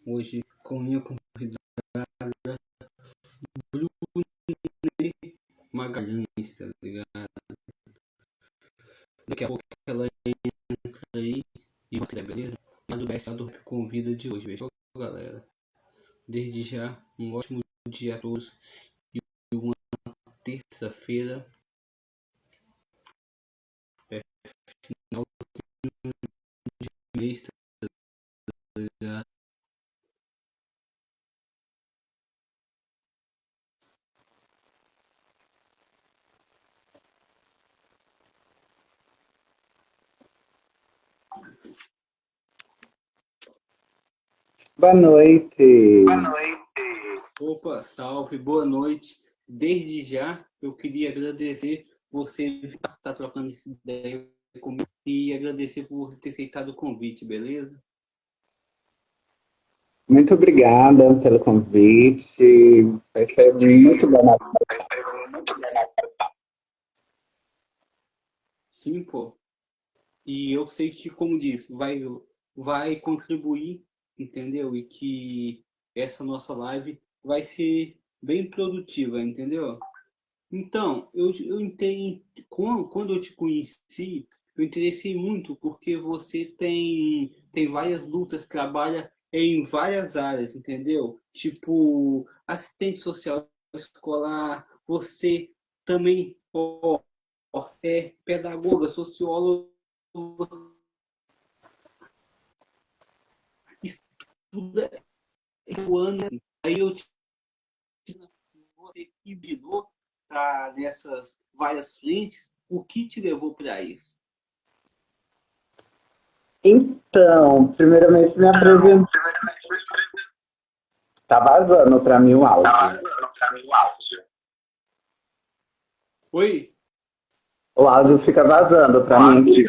Hoje com minha convidada Bruna Magalhães, tá ligado? Daqui a pouco ela entra aí e vai, beleza? Lá do Best do Convida de hoje, fechou, galera? Desde já, um ótimo dia a todos e uma terça-feira, final de mês, tá ligado? Boa noite. Boa noite. Opa, salve, boa noite. Desde já, eu queria agradecer você estar trocando essa ideia comigo e agradecer por você ter aceitado o convite, beleza? Muito obrigada pelo convite. Vai ser muito bom. Vai ser muito bom. Sim, pô. E eu sei que, como disse, vai contribuir, entendeu? E que essa nossa live vai ser bem produtiva, entendeu? Então, eu entendi, quando eu te conheci, eu interessei muito porque você tem várias lutas, trabalha em várias áreas, entendeu? Tipo, assistente social escolar, você também é pedagoga, socióloga, estuda o ano. Assim. Aí eu te você que virou tá nessas várias frentes, o que te levou para isso? Então, primeiramente me apresento. Tá vazando para mim o áudio. Oi? O áudio fica vazando para mim aqui.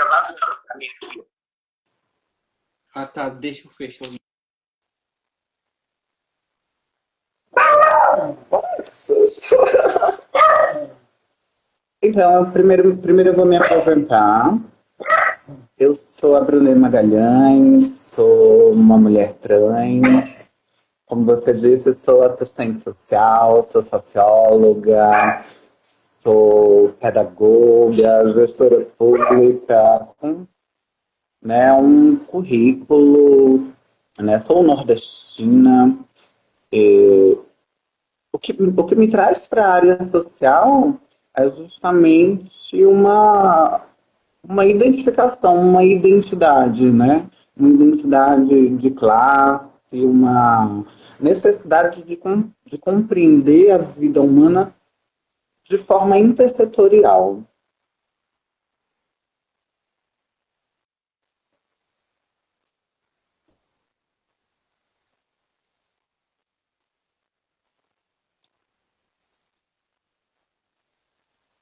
Ah, tá, deixa eu fechar o. Então, primeiro eu vou me apresentar. Eu sou a Bruna Magalhães, sou uma mulher trans. Como você disse, eu sou assistente social, sou socióloga, sou pedagoga, gestora pública, com, né, um currículo, né, sou nordestina. O que me traz para a área social é justamente uma identificação, uma identidade, né? Uma identidade de classe, uma necessidade de compreender a vida humana de forma intersetorial.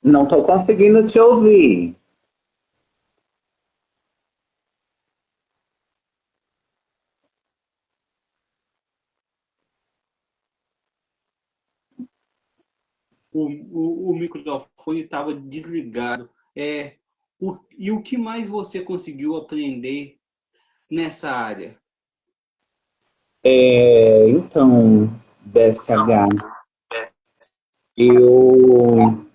Não estou conseguindo te ouvir. O microfone estava desligado. E o que mais você conseguiu aprender nessa área? Então, BSH, eu,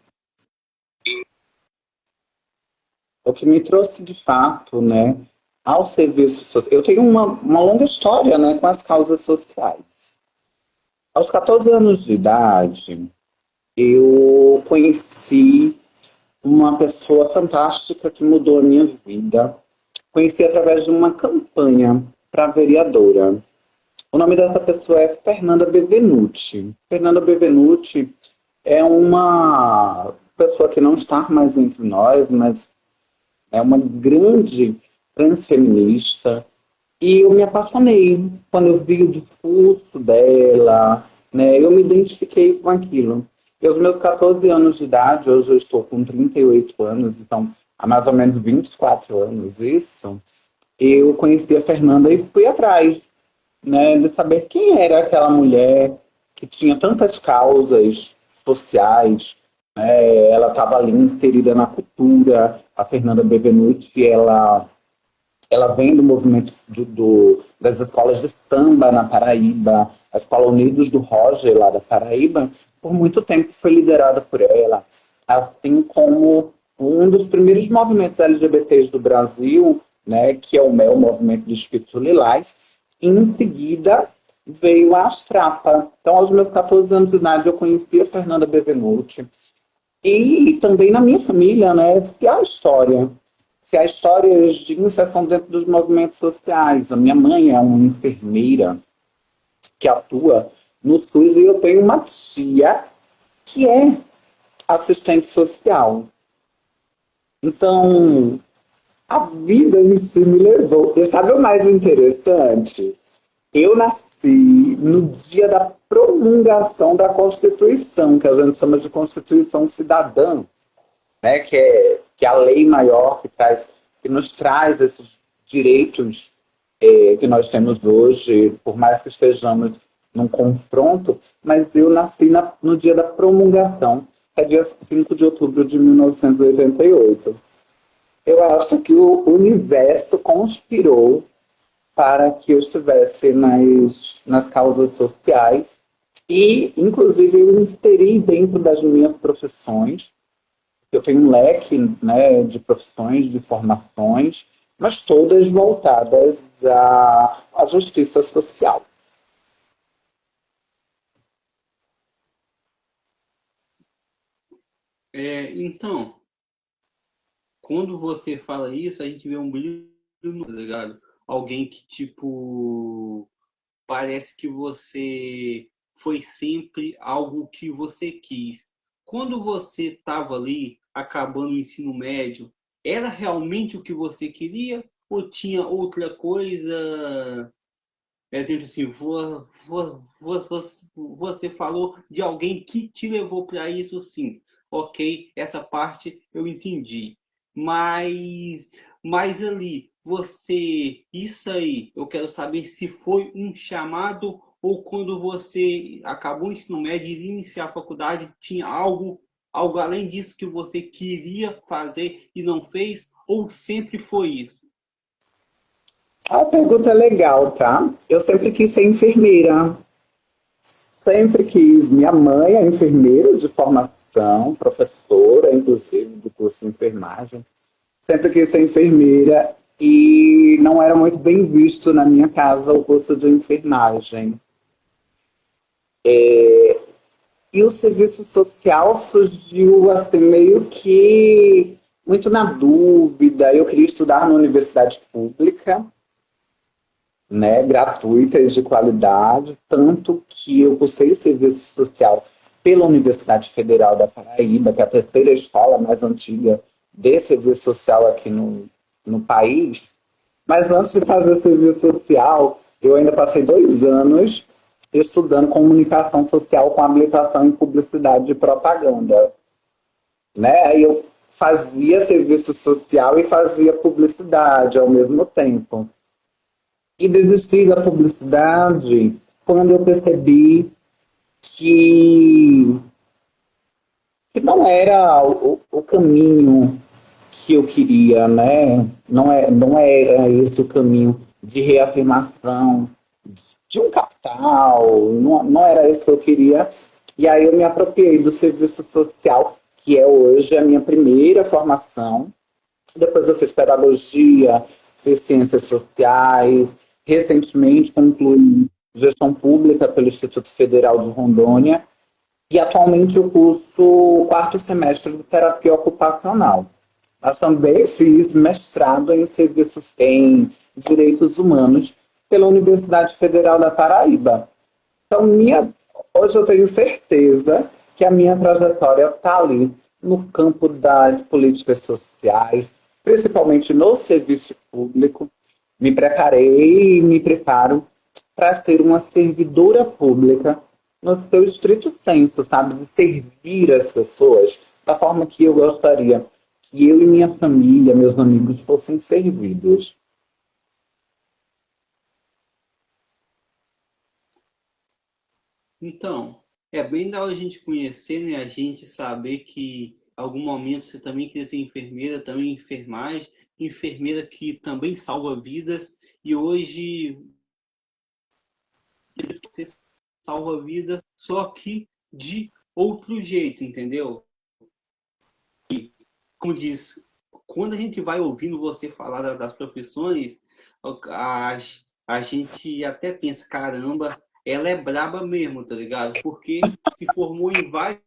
o que me trouxe de fato, né, ao serviço social. Eu tenho uma longa história, né, com as causas sociais. Aos 14 anos de idade, eu conheci uma pessoa fantástica que mudou a minha vida. Conheci através de uma campanha para vereadora. O nome dessa pessoa é Fernanda Bevenuti. Fernanda Bevenuti é uma pessoa que não está mais entre nós, mas é uma grande transfeminista. E eu me apaixonei quando eu vi o discurso dela, né? Eu me identifiquei com aquilo. Eu, aos meus 14 anos de idade, hoje eu estou com 38 anos, então há mais ou menos 24 anos isso, eu conheci a Fernanda e fui atrás, né, de saber quem era aquela mulher que tinha tantas causas sociais, né? Ela estava ali inserida na cultura. A Fernanda Bevenuti, ela Ela vem do movimento das escolas de samba na Paraíba, a Escola Unidos do Roger, lá da Paraíba, por muito tempo foi liderada por ela, assim como um dos primeiros movimentos LGBTs do Brasil, né, que é o MEL, o Movimento do Espírito Lilás. Em seguida, veio a Astrapa. Então, aos meus 14 anos de idade, eu conheci a Fernanda Bevenuti. E também na minha família, né, se há histórias de inserção dentro dos movimentos sociais. A minha mãe é uma enfermeira que atua no SUS e eu tenho uma tia que é assistente social. Então, a vida em si me levou. E sabe o mais interessante? Eu nasci no dia da promulgação da Constituição, que a gente chama de Constituição Cidadã, né? Que é a lei maior que nos traz esses direitos que nós temos hoje, por mais que estejamos num confronto, mas eu nasci no dia da promulgação, que é dia 5 de outubro de 1988. Eu acho que o universo conspirou para que eu estivesse nas causas sociais e, inclusive, eu inseri dentro das minhas profissões. Eu tenho um leque, né, de profissões, de formações, mas todas voltadas à justiça social. Então, quando você fala isso, a gente vê um brilho no, tá ligado? Alguém que, tipo, parece que você foi sempre algo que você quis. Quando você estava ali, acabando o ensino médio, era realmente o que você queria? Ou tinha outra coisa? Exemplo assim, você falou de alguém que te levou para isso, sim. Ok, essa parte eu entendi. Mas, mas ali, isso aí, eu quero saber se foi um chamado ou quando você acabou o ensino médio e ia iniciar a faculdade, tinha algo além disso que você queria fazer e não fez, ou sempre foi isso? A pergunta é legal, tá? Eu sempre quis ser enfermeira. Sempre quis. Minha mãe é enfermeira de formação, professora, inclusive, do curso de enfermagem. Sempre quis ser enfermeira e não era muito bem visto na minha casa o curso de enfermagem. E o serviço social surgiu assim, meio que muito na dúvida. Eu queria estudar na universidade pública, né, gratuita e de qualidade, tanto que eu cursei serviço social pela Universidade Federal da Paraíba, que é a terceira escola mais antiga de serviço social aqui no país. Mas antes de fazer serviço social, eu ainda passei 2 anos estudando comunicação social com habilitação em publicidade e propaganda. Né? Aí eu fazia serviço social e fazia publicidade ao mesmo tempo. E desisti da publicidade quando eu percebi que, que não era o caminho que eu queria, né? Não era esse o caminho de reafirmação de um capital, não era esse que eu queria. E aí eu me apropriei do serviço social, que é hoje a minha primeira formação. Depois eu fiz pedagogia, fiz ciências sociais, recentemente concluí gestão pública pelo Instituto Federal de Rondônia e atualmente eu curso o quarto semestre de terapia ocupacional. Mas também fiz mestrado em serviços em direitos humanos pela Universidade Federal da Paraíba. Então, hoje eu tenho certeza que a minha trajetória está ali no campo das políticas sociais, principalmente no serviço público. Me preparei e me preparo para ser uma servidora pública no seu estrito senso, sabe? De servir as pessoas da forma que eu gostaria que eu e minha família, meus amigos, fossem servidos. Então, é bem da hora a gente conhecer, né? A gente saber que algum momento você também queria ser enfermeira, também enfermagem, enfermeira que também salva vidas, e hoje você salva vidas, só que de outro jeito, entendeu? Como diz, quando a gente vai ouvindo você falar das profissões, a, a gente até pensa, caramba, ela é braba mesmo, tá ligado? Porque se formou em várias,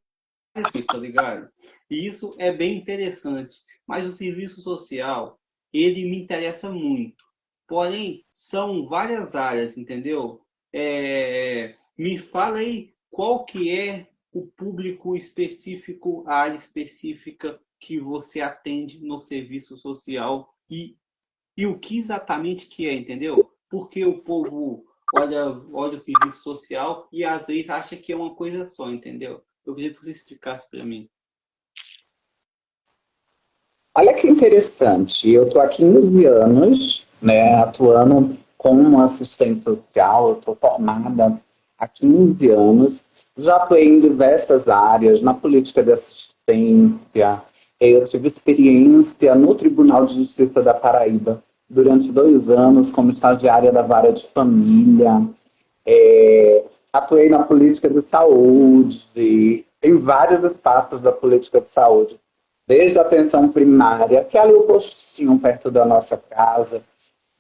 tá ligado? E isso é bem interessante. Mas o serviço social, ele me interessa muito. Porém, são várias áreas, entendeu? Me fala aí qual que é o público específico, a área específica que você atende no serviço social e o que exatamente que é, entendeu? Porque o povo olha o serviço social e às vezes acha que é uma coisa só, entendeu? Eu queria que você explicasse para mim. Olha que interessante, eu estou há 15 anos, né, atuando como assistente social, eu estou formada há 15 anos, já atuei em diversas áreas, na política de assistência, eu tive experiência no Tribunal de Justiça da Paraíba durante 2 anos como estagiária da Vara de Família, atuei na política de saúde, em vários espaços da política de saúde, desde a atenção primária, que é ali o postinho perto da nossa casa,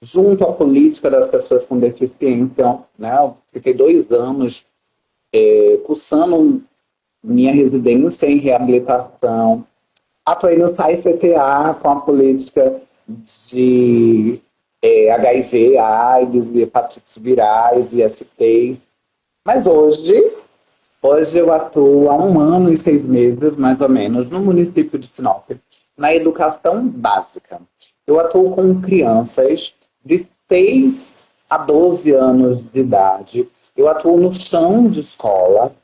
junto à política das pessoas com deficiência, né? Eu fiquei 2 anos cursando minha residência em reabilitação. Atuei no SAI-CTA com a política de HIV, AIDS, hepatites virais e STs. Mas hoje eu atuo há 1 ano e 6 meses, mais ou menos, no município de Sinop, na educação básica. Eu atuo com crianças de 6 a 12 anos de idade. Eu atuo no chão de escola,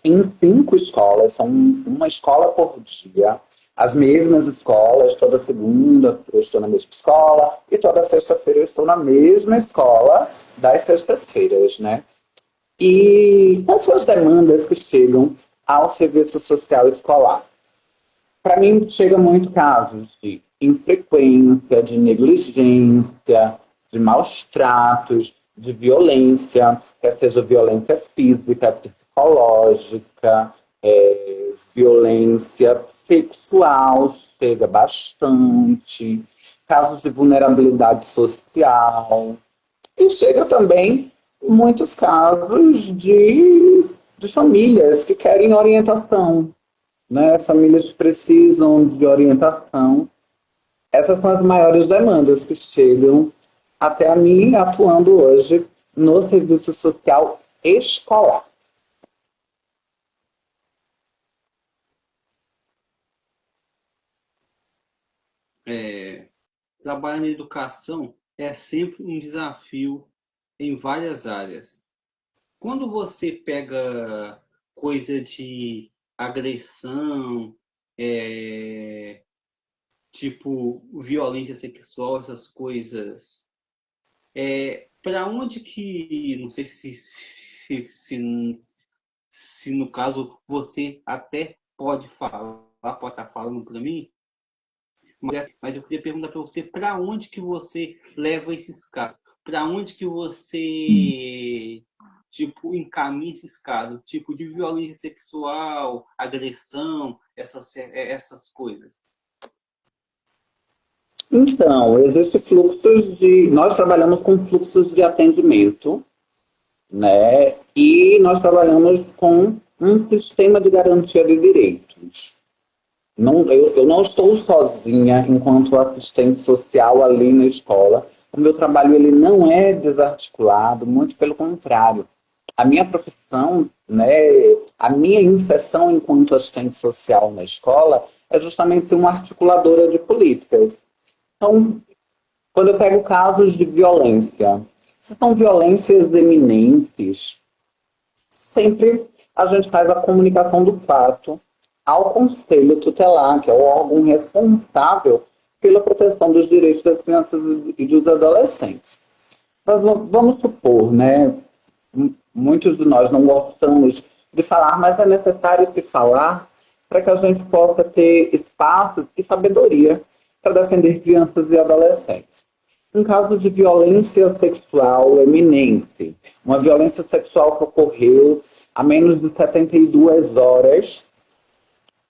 em 5 escolas, são uma escola por dia. As mesmas escolas, toda segunda eu estou na mesma escola e toda sexta-feira eu estou na mesma escola das sextas-feiras, né? E quais são as demandas que chegam ao serviço social escolar? Para mim, chega muito casos de infrequência, de negligência, de maus tratos, de violência, quer seja violência física, psicológica, violência sexual, chega bastante, casos de vulnerabilidade social, e chega também muitos casos de famílias que querem orientação, né? Famílias que precisam de orientação. Essas são as maiores demandas que chegam até a mim atuando hoje no serviço social escolar. Trabalhar na educação é sempre um desafio em várias áreas. Quando você pega coisa de agressão, tipo violência sexual, essas coisas, para onde que, não sei se no caso você até pode falar, pode estar falando para mim, mas eu queria perguntar para você, para onde que você leva esses casos? Para onde que você, tipo, encaminha esses casos? Tipo, de violência sexual, agressão, essas coisas. Então, existe fluxos de... Nós trabalhamos com fluxos de atendimento, né? E nós trabalhamos com um sistema de garantia de direitos. Eu não estou sozinha enquanto assistente social ali na escola. O meu trabalho ele não é desarticulado, muito pelo contrário. A minha profissão, né, a minha inserção enquanto assistente social na escola é justamente ser uma articuladora de políticas. Então, quando eu pego casos de violência, se são violências eminentes, sempre a gente faz a comunicação do fato ao Conselho Tutelar, que é o órgão responsável pela proteção dos direitos das crianças e dos adolescentes. Mas vamos supor, né? Muitos de nós não gostamos de falar, mas é necessário se falar para que a gente possa ter espaços e sabedoria para defender crianças e adolescentes. Um caso de violência sexual eminente, uma violência sexual que ocorreu há menos de 72 horas,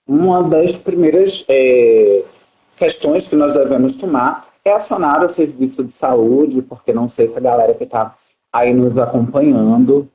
uma das primeiras questões que nós devemos tomar é acionar o serviço de saúde, porque não sei se a galera que está aí nos acompanhando,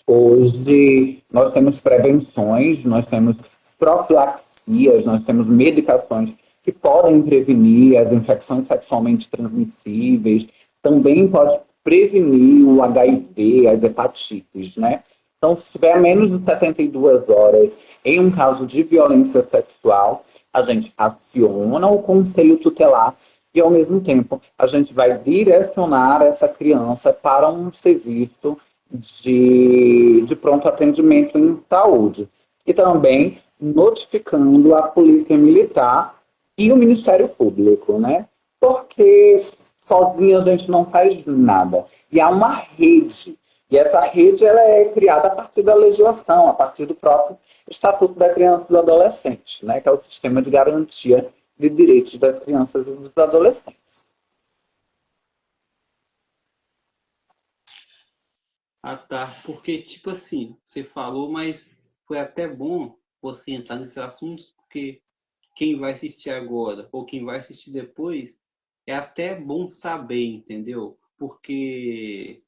hoje nós temos prevenções, nós temos profilaxias, nós temos medicações que podem prevenir as infecções sexualmente transmissíveis, também pode prevenir o HIV, as hepatites, né? Então, se tiver menos de 72 horas em um caso de violência sexual, a gente aciona o conselho tutelar e, ao mesmo tempo, a gente vai direcionar essa criança para um serviço de pronto atendimento em saúde. E também notificando a Polícia Militar e o Ministério Público, né? Porque sozinha a gente não faz nada. E há uma rede. E essa rede ela é criada a partir da legislação, a partir do próprio Estatuto da Criança e do Adolescente, né? Que é o sistema de garantia de direitos das crianças e dos adolescentes. Ah, tá. Porque, tipo assim, você falou, mas foi até bom você entrar nesses assuntos, porque quem vai assistir agora ou quem vai assistir depois é até bom saber, entendeu? Porque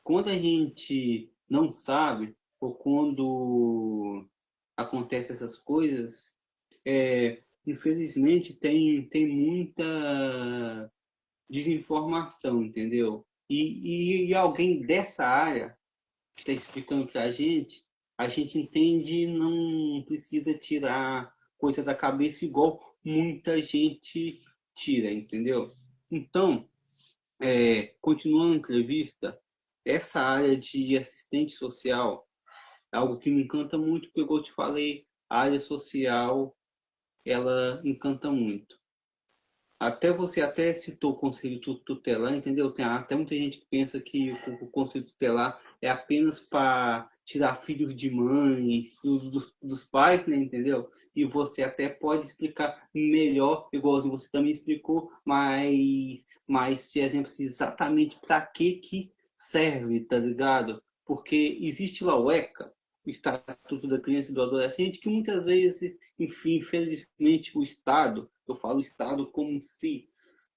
quando a gente não sabe ou quando acontece essas coisas, infelizmente tem muita desinformação, entendeu? E alguém dessa área que está explicando para a gente entende e não precisa tirar coisa da cabeça igual muita gente tira, entendeu? Então, continuando a entrevista, essa área de assistente social é algo que me encanta muito, porque, como eu te falei, a área social, ela encanta muito. Até você até citou o conselho tutelar, entendeu? Tem até muita gente que pensa que o conselho tutelar é apenas para tirar filhos de mães, dos pais, né? Entendeu? E você até pode explicar melhor, igualzinho você também explicou, mas se exemplo, exatamente para que serve, tá ligado? Porque existe lá o ECA, o Estatuto da Criança e do Adolescente, que muitas vezes, enfim, infelizmente, o Estado, eu falo Estado como se,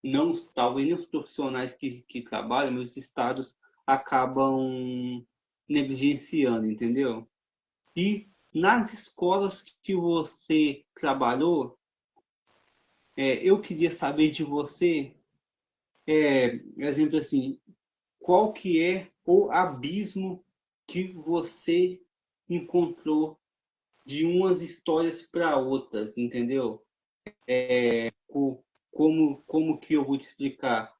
não, talvez nem os profissionais que trabalham, mas os Estados acabam negligenciando, entendeu? E nas escolas que você trabalhou, eu queria saber de você, exemplo assim, qual que é o abismo que você encontrou de umas histórias para outras, entendeu? Como que eu vou te explicar?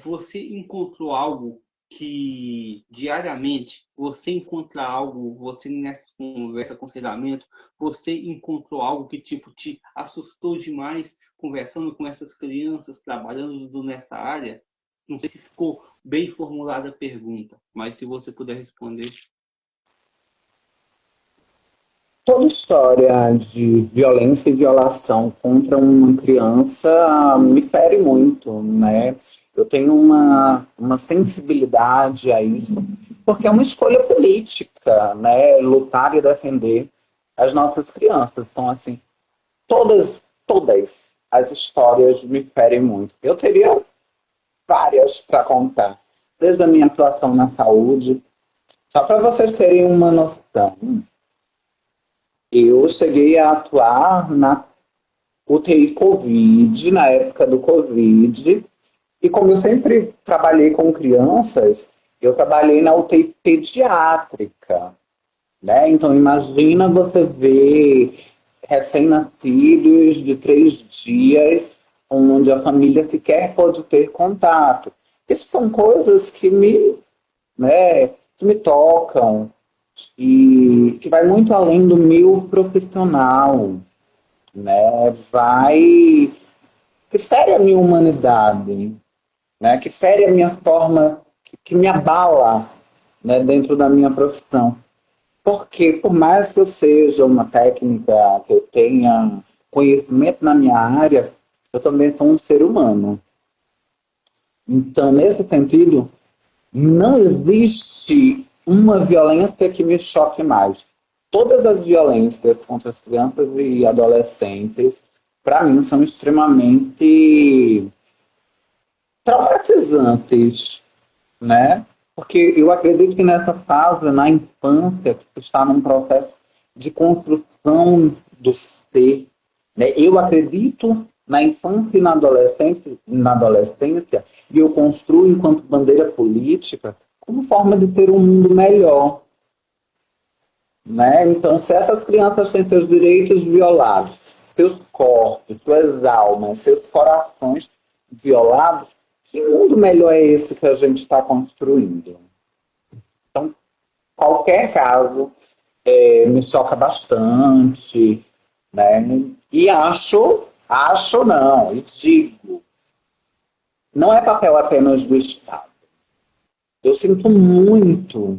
Você encontrou algo que diariamente você encontra algo, você nessa conversa, aconselhamento, você encontrou algo que tipo te assustou demais conversando com essas crianças, trabalhando nessa área? Não sei se ficou bem formulada a pergunta, mas se você puder responder. Toda história de violência e violação contra uma criança me fere muito, né? Eu tenho uma sensibilidade a isso, porque é uma escolha política, né? Lutar e defender as nossas crianças. Então, assim, todas as histórias me ferem muito. Eu teria várias para contar, desde a minha atuação na saúde. Só para vocês terem uma noção, eu cheguei a atuar na UTI Covid, na época do Covid, e como eu sempre trabalhei com crianças, eu trabalhei na UTI pediátrica, né? Então imagina você ver recém-nascidos de 3 dias, onde a família sequer pode ter contato. Isso são coisas que me tocam, e que vai muito além do meu profissional, né? Que fere a minha humanidade, né? Que fere a minha forma, que me abala, né? Dentro da minha profissão. Porque por mais que eu seja uma técnica, que eu tenha conhecimento na minha área, eu também sou um ser humano. Então, nesse sentido, não existe uma violência que me choque mais. Todas as violências contra as crianças e adolescentes, para mim, são extremamente traumatizantes, né? Porque eu acredito que nessa fase, na infância, que se está num processo de construção do ser, né? Eu acredito na infância e na adolescência, e eu construo enquanto bandeira política como forma de ter um mundo melhor, né? Então, se essas crianças têm seus direitos violados, seus corpos, suas almas, seus corações violados, que mundo melhor é esse que a gente está construindo? Então, qualquer caso me choca bastante, né? E acho não, e digo, não é papel apenas do Estado. Eu sinto muito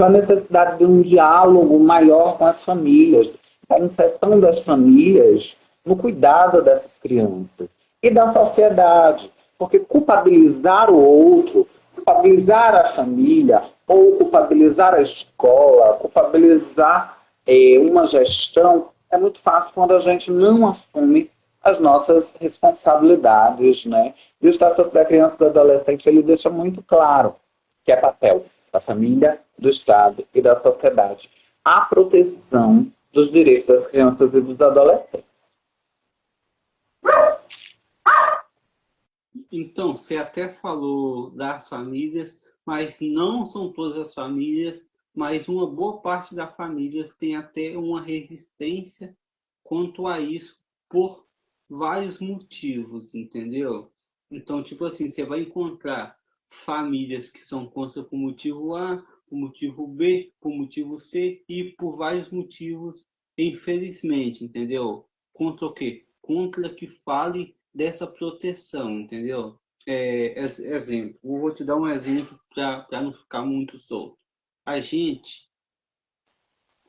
a necessidade de um diálogo maior com as famílias, a inserção das famílias no cuidado dessas crianças e da sociedade. Porque culpabilizar o outro, culpabilizar a família, ou culpabilizar a escola, culpabilizar uma gestão, é muito fácil quando a gente não assume as nossas responsabilidades, né? E o Estatuto da Criança e do Adolescente, ele deixa muito claro que é papel da família, do Estado e da sociedade a proteção dos direitos das crianças e dos adolescentes. Então, você até falou das famílias, mas não são todas as famílias, mas uma boa parte das famílias tem até uma resistência quanto a isso por vários motivos, entendeu? Então, tipo assim, você vai encontrar famílias que são contra por motivo A, por motivo B, por motivo C e por vários motivos, infelizmente, entendeu? Contra o quê? Contra que fale dessa proteção, entendeu? Exemplo, eu vou te dar um exemplo para não ficar muito solto. A gente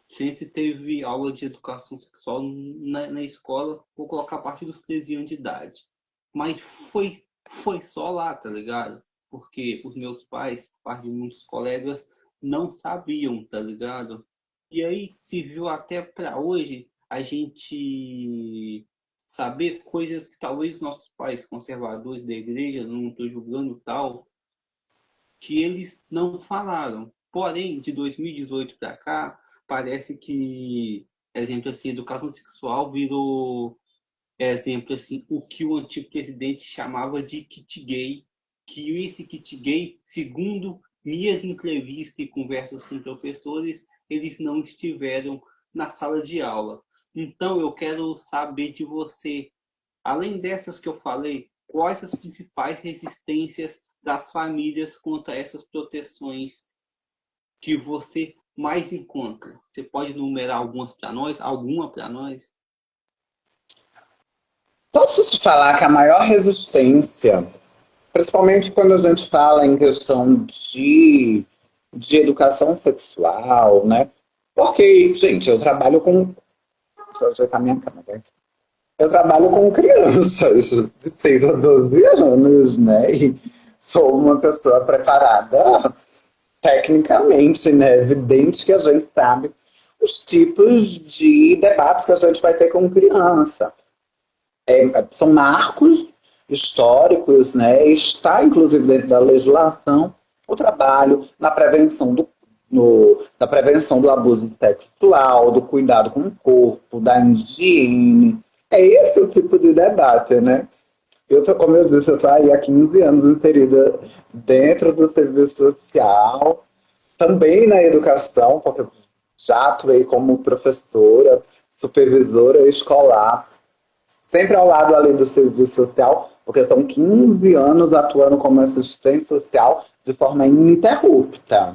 sempre teve aula de educação sexual na escola, vou colocar a partir dos 13 anos de idade. Mas foi só lá, tá ligado? Porque os meus pais, parte de muitos colegas, não sabiam, tá ligado? E aí se viu até para hoje a gente saber coisas que talvez nossos pais conservadores da igreja, não estou julgando tal, que eles não falaram. Porém, de 2018 para cá, parece que, exemplo assim, educação sexual virou, exemplo assim, o que o antigo presidente chamava de kit gay, que esse kit gay, segundo minhas entrevistas e conversas com professores, eles não estiveram na sala de aula. Então, eu quero saber de você, além dessas que eu falei, quais as principais resistências das famílias contra essas proteções que você mais encontra? Você pode numerar algumas para nós? Alguma para nós? Posso te falar que a maior resistência, principalmente quando a gente fala em questão de educação sexual, né? Porque, gente, eu trabalho com. Deixa eu ajeitar minha câmera aqui. Eu trabalho com crianças de 6 a 12 anos, né? E sou uma pessoa preparada tecnicamente, né? Evidente que a gente sabe os tipos de debates que a gente vai ter com criança. São marcos históricos, né? Está inclusive dentro da legislação o trabalho na prevenção do abuso sexual, do cuidado com o corpo, da higiene. É esse o tipo de debate, né? Como eu disse, eu estou aí há 15 anos inserida dentro do serviço social, também na educação, porque já atuei como professora, supervisora escolar, sempre ao lado ali do serviço social, porque são 15 anos atuando como assistente social de forma ininterrupta.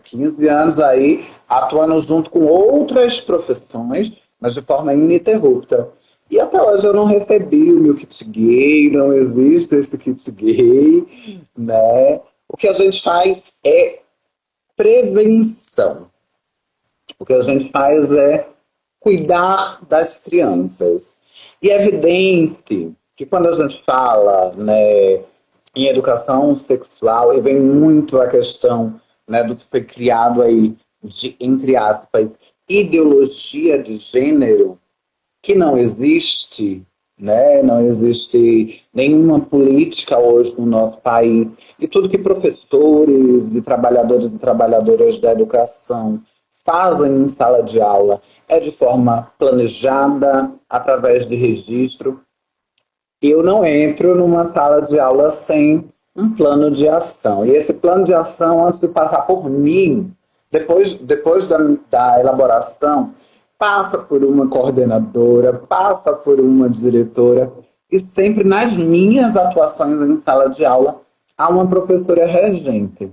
15 anos aí atuando junto com outras profissões, mas de forma ininterrupta. E até hoje eu não recebi o meu kit gay, não existe esse kit gay, né? O que a gente faz é prevenção. O que a gente faz é cuidar das crianças. E é evidente que quando a gente fala, né, em educação sexual, e vem muito a questão, né, do que foi criado aí, de, entre aspas, ideologia de gênero, que não existe, né? Não existe nenhuma política hoje no nosso país. E tudo que professores e trabalhadoras da educação fazem em sala de aula é de forma planejada, através de registro. Eu não entro numa sala de aula sem um plano de ação. E esse plano de ação, antes de passar por mim, depois da elaboração, passa por uma coordenadora, passa por uma diretora, e sempre nas minhas atuações em sala de aula, há uma professora regente.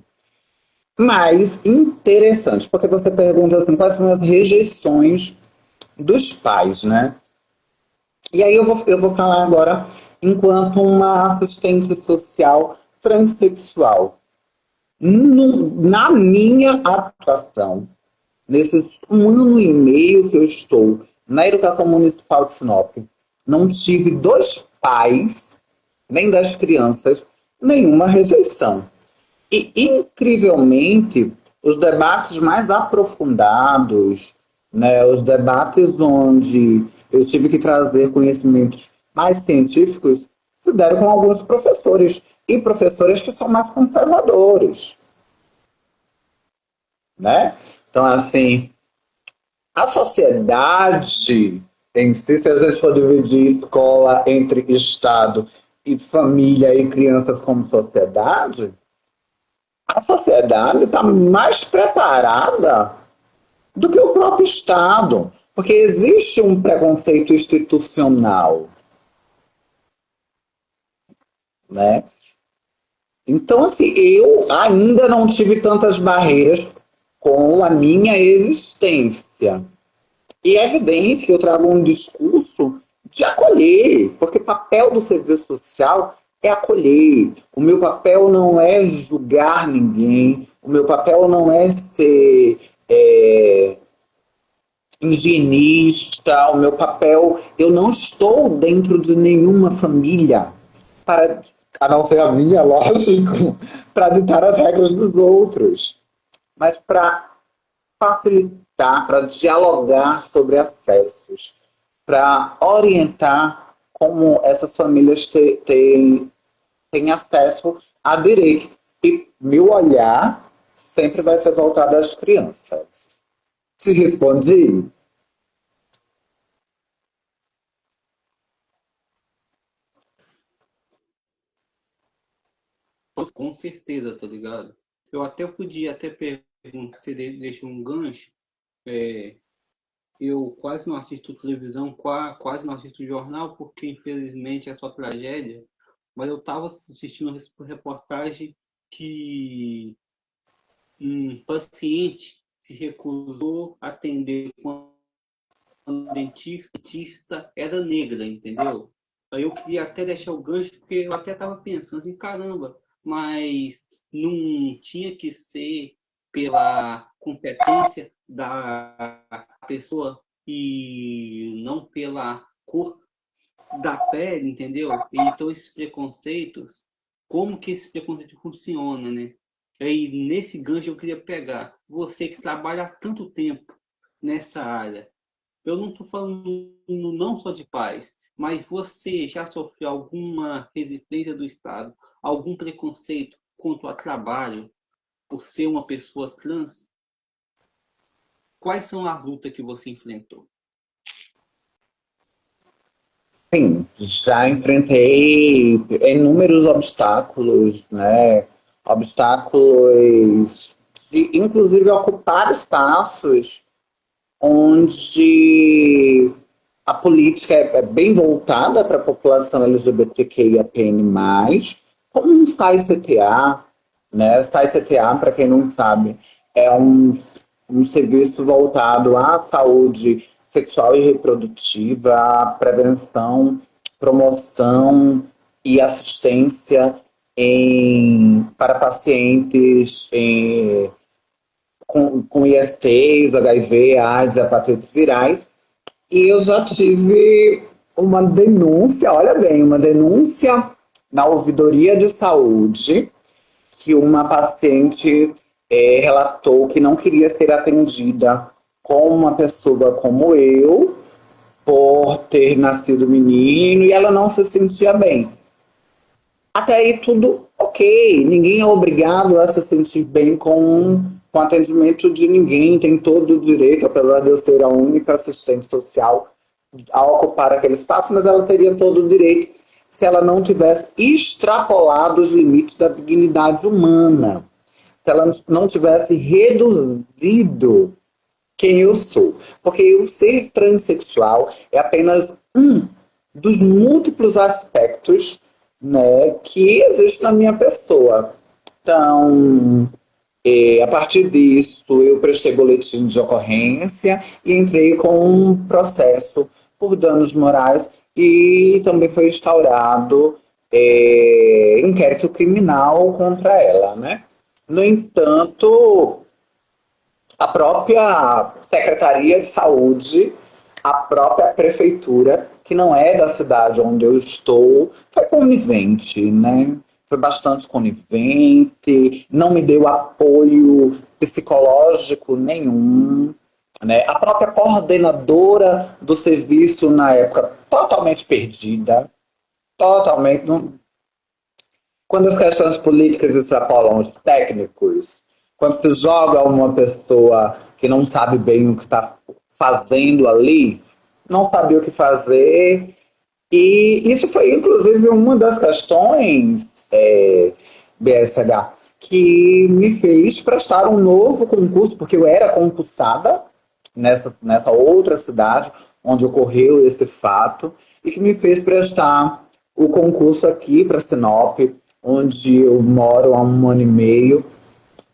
Mas interessante, porque você pergunta assim, quais são as rejeições dos pais, né? E aí eu vou falar agora enquanto uma assistente social transexual. Na minha atuação, nesse 1 ano e meio que eu estou na Educação Municipal de Sinop, não tive dos pais, nem das crianças, nenhuma rejeição. E, incrivelmente, os debates mais aprofundados, né, os debates onde eu tive que trazer conhecimentos mais científicos, se deram com alguns professores, e professores que são mais conservadores, né? Então, assim, a sociedade em si, se a gente for dividir escola entre Estado e família e crianças como sociedade, a sociedade está mais preparada do que o próprio Estado, porque existe um preconceito institucional, né? Então, assim, eu ainda não tive tantas barreiras com a minha existência. E é evidente que eu trago um discurso de acolher, porque o papel do serviço social é acolher. O meu papel não é julgar ninguém, o meu papel não é ser higienista, o meu papel... Eu não estou dentro de nenhuma família, para, a não ser a minha, lógico, para ditar as regras dos outros, mas para facilitar, para dialogar sobre acessos, para orientar como essas famílias têm acesso a direitos. E meu olhar sempre vai ser voltado às crianças. Te respondi? Com certeza, tá ligado? Eu até podia até perguntar, se deixa um gancho. É, eu quase não assisto televisão, quase não assisto jornal, porque infelizmente é só tragédia. Mas eu estava assistindo uma reportagem que um paciente se recusou a atender quando o dentista era negra, entendeu? Aí eu queria até deixar o gancho, porque eu até estava pensando assim, caramba, mas não tinha que ser pela competência da pessoa e não pela cor da pele, entendeu? Então esses preconceitos, como que esse preconceito funciona, né? Aí nesse gancho eu queria pegar você que trabalha há tanto tempo nessa área. Eu não estou falando não só de paz, mas você já sofreu alguma resistência do Estado, algum preconceito quanto ao trabalho por ser uma pessoa trans? Quais são as lutas que você enfrentou? Sim, já enfrentei inúmeros obstáculos, né? Obstáculos de, inclusive, ocupar espaços onde a política é bem voltada para a população LGBTQIAPN+, como um SAI-CTA, né? SAI-CTA, para quem não sabe, é um serviço voltado à saúde sexual e reprodutiva, à prevenção, promoção e assistência para pacientes com ISTs, HIV, AIDS, hepatites virais. E eu já tive uma denúncia, olha bem, uma denúncia na ouvidoria de saúde que uma paciente relatou que não queria ser atendida com uma pessoa como eu, por ter nascido menino, e ela não se sentia bem. Até aí tudo ok, ninguém é obrigado a se sentir bem com atendimento de ninguém, tem todo o direito, apesar de eu ser a única assistente social a ocupar aquele espaço, mas ela teria todo o direito se ela não tivesse extrapolado os limites da dignidade humana, se ela não tivesse reduzido quem eu sou. Porque o ser transexual é apenas um dos múltiplos aspectos, né, que existe na minha pessoa. Então, a partir disso, eu prestei boletim de ocorrência e entrei com um processo por danos morais e também foi instaurado inquérito criminal contra ela, né? No entanto, a própria Secretaria de Saúde, a própria prefeitura, que não é da cidade onde eu estou, foi conivente, né? Foi bastante conivente, não me deu apoio psicológico nenhum, né? A própria coordenadora do serviço na época totalmente perdida, totalmente. Quando as questões políticas extrapolam os técnicos, quando se joga uma pessoa que não sabe bem o que está fazendo ali, não sabia o que fazer. E isso foi, inclusive, uma das questões, BSH, que me fez prestar um novo concurso, porque eu era concursada nessa outra cidade onde ocorreu esse fato, e que me fez prestar o concurso aqui para Sinop, onde eu moro há 1 ano e meio,